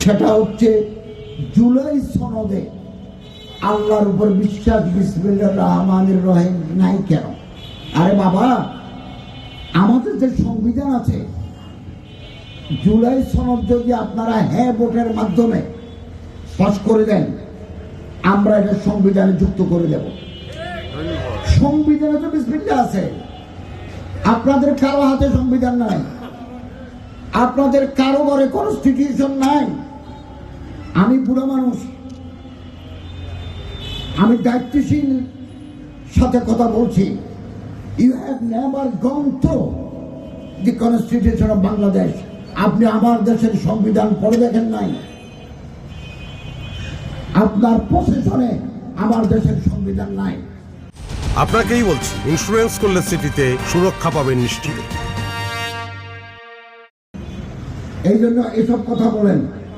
সেটা হচ্ছে জুলাই সনদে আল্লাহর উপর বিশ্বাস বিসমিল্লাহির রহমানির রহিম নাই কেন? আরে বাবা, আমাদের যে সংবিধান আছে, জুলাই সনদ যদি আপনারা হ্যাঁ ভোটের মাধ্যমে পাস করে দেন, আমরা এটা সংবিধানে যুক্ত করে দেব। সংবিধানে তো বিসমিল্লাহ আছে, আপনাদের কারো হাতে সংবিধান নাই, আপনাদের কারো ঘরে কনস্টিটিউশন নাই। আমি বুড়া মানুষ, আমি দায়িত্বশীল সাথে কথা বলছি। You have never gone through the constitution of Bangladesh. আপনি আমার দেশের সংবিধান পড়ে দেখেন নাই? আপনার পজিশনে আমার দেশের সংবিধান নাই। আপনাকেই বলছি, ইন্স্যুরেন্স করলে সিটিতে সুরক্ষা পাবেন নিশ্চিত। এই জন্য এসব কথা বলেন।